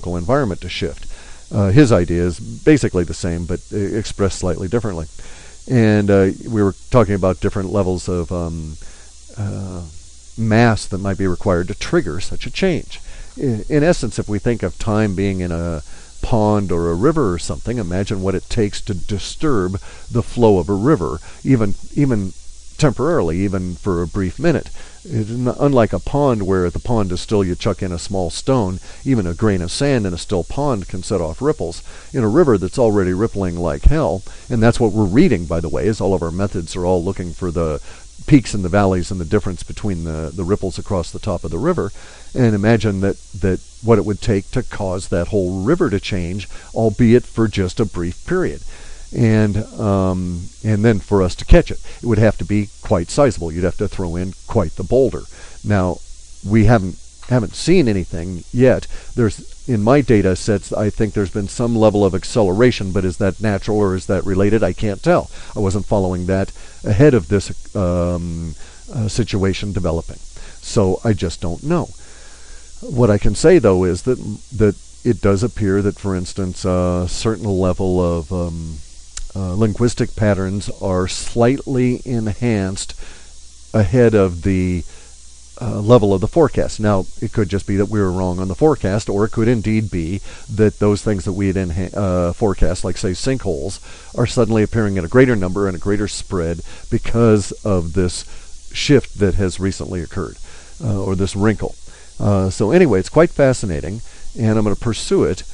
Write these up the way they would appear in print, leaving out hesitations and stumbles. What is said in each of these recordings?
local environment to shift. His idea is basically the same, but expressed slightly differently. And we were talking about different levels of mass that might be required to trigger such a change. In essence, if we think of time being in a pond or a river or something, imagine what it takes to disturb the flow of a river, even temporarily, even for a brief minute. Unlike a pond where the pond is still, you chuck in a small stone, even a grain of sand in a still pond can set off ripples. In a river that's already rippling like hell, and that's what we're reading, by the way, is all of our methods are all looking for the peaks and the valleys and the difference between the ripples across the top of the river. And imagine that what it would take to cause that whole river to change, albeit for just a brief period. And then for us to catch it, it would have to be quite sizable. You'd have to throw in quite the boulder. Now, we haven't seen anything yet. In my data sets, I think there's been some level of acceleration, but is that natural or is that related? I can't tell. I wasn't following that ahead of this situation developing. So I just don't know. What I can say, though, is that it does appear that, for instance, a certain level of linguistic patterns are slightly enhanced ahead of the level of the forecast. Now, it could just be that we were wrong on the forecast, or it could indeed be that those things that we had forecast, like, say, sinkholes, are suddenly appearing at a greater number and a greater spread because of this shift that has recently occurred, or this wrinkle. So anyway, it's quite fascinating, and I'm going to pursue it.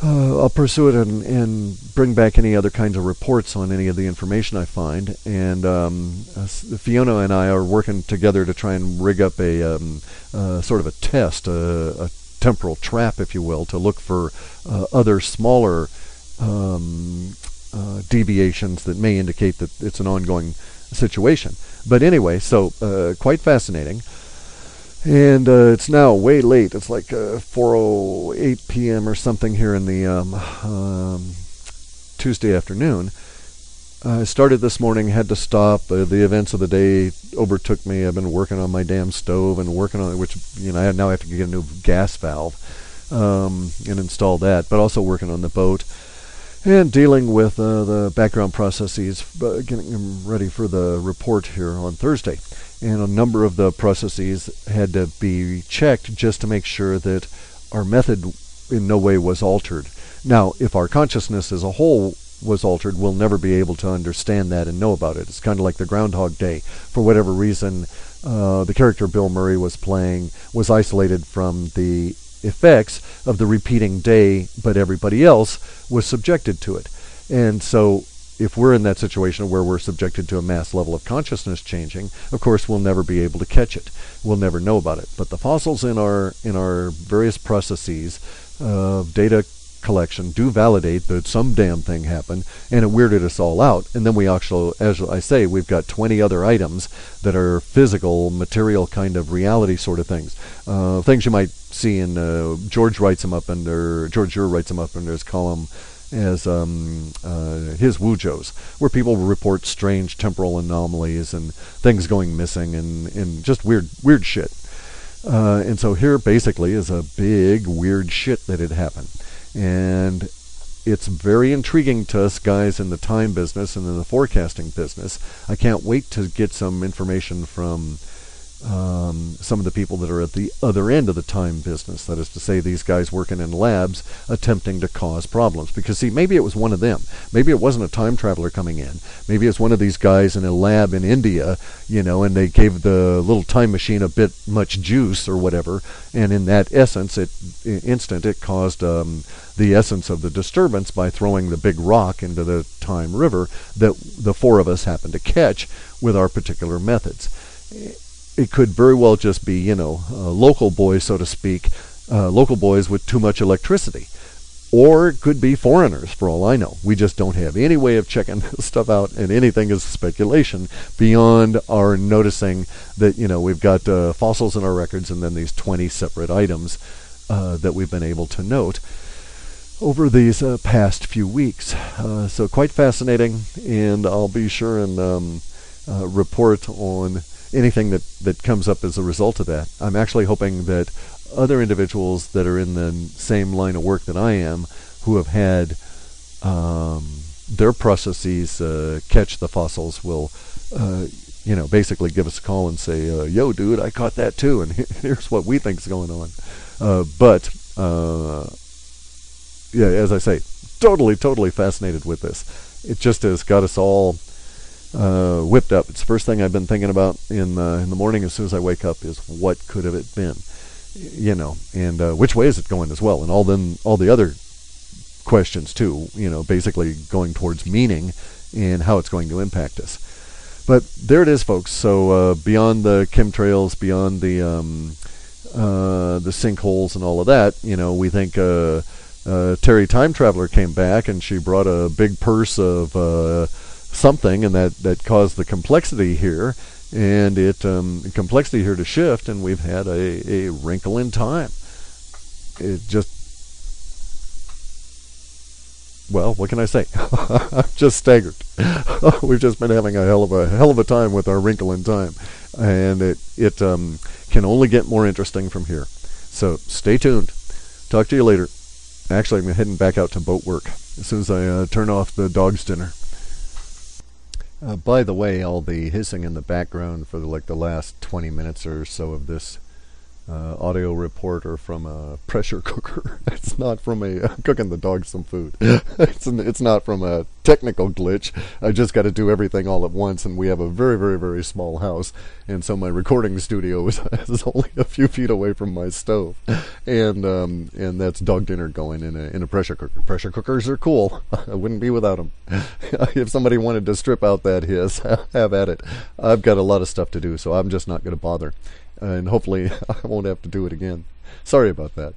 I'll pursue it and bring back any other kinds of reports on any of the information I find. And Fiona and I are working together to try and rig up a sort of a test, a temporal trap, if you will, to look for other smaller deviations that may indicate that it's an ongoing situation. But anyway, so quite fascinating. And it's now way late. It's like 4:08 p.m. or something here in the Tuesday afternoon. I started this morning, had to stop. The events of the day overtook me. I've been working on my damn stove and working on it, which, I now have to get a new gas valve and install that, but also working on the boat and dealing with the background processes, getting them ready for the report here on Thursday. And a number of the processes had to be checked just to make sure that our method in no way was altered. Now, if our consciousness as a whole was altered, we'll never be able to understand that and know about it. It's kind of like the Groundhog Day. For whatever reason, the character Bill Murray was playing was isolated from the effects of the repeating day, but everybody else was subjected to it. And so if we're in that situation where we're subjected to a mass level of consciousness changing, of course we'll never be able to catch it. We'll never know about it. But the fossils in our various processes of data collection do validate that some damn thing happened, and it weirded us all out. And then we actually, as I say, we've got 20 other items that are physical, material kind of reality sort of things. Things you might see in George Ure writes them up under his column as his Wujos, where people report strange temporal anomalies and things going missing and just weird shit. And so here basically is a big weird shit that had happened. And it's very intriguing to us guys in the time business and in the forecasting business. I can't wait to get some information from some of the people that are at the other end of the time business. That is to say, these guys working in labs attempting to cause problems. Because, see, maybe it was one of them. Maybe it wasn't a time traveler coming in. Maybe it's one of these guys in a lab in India, and they gave the little time machine a bit much juice or whatever. And in that essence, it caused the essence of the disturbance by throwing the big rock into the time river that the four of us happened to catch with our particular methods. It could very well just be, local boys, so to speak, local boys with too much electricity. Or it could be foreigners, for all I know. We just don't have any way of checking this stuff out, and anything is speculation beyond our noticing that, we've got fossils in our records and then these 20 separate items that we've been able to note over these past few weeks. So quite fascinating, and I'll be sure and report on anything that comes up as a result of that. I'm actually hoping that other individuals that are in the same line of work that I am, who have had their processes catch the fossils, will basically give us a call and say, yo, dude, I caught that too, and here's what we think's going on. But yeah, as I say, totally fascinated with this. It just has got us all whipped up. It's the first thing I've been thinking about in the morning as soon as I wake up is what could have it been, and which way is it going as well, and all the other questions too, basically going towards meaning and how it's going to impact us. But there it is, folks. So beyond the chemtrails, beyond the sinkholes and all of that, we think Terry Time Traveler came back and she brought a big purse of something, and that caused the complexity here, and complexity here to shift, and we've had a wrinkle in time. It just, well, what can I say? I'm just staggered. We've just been having a hell of a time with our wrinkle in time, and it can only get more interesting from here. So stay tuned. Talk to you later. Actually, I'm heading back out to boat work as soon as I turn off the dog's dinner. By the way, all the hissing in the background for the last 20 minutes or so of this audio report are from a pressure cooker. It's not from cooking the dog some food. It's not from a technical glitch. I just got to do everything all at once, and we have a very small house, and so my recording studio is only a few feet away from my stove, and that's dog dinner going in a pressure cooker. Pressure cookers are cool. I wouldn't be without them. If somebody wanted to strip out that hiss, have at it. I've got a lot of stuff to do, so I'm just not going to bother. And hopefully I won't have to do it again. Sorry about that.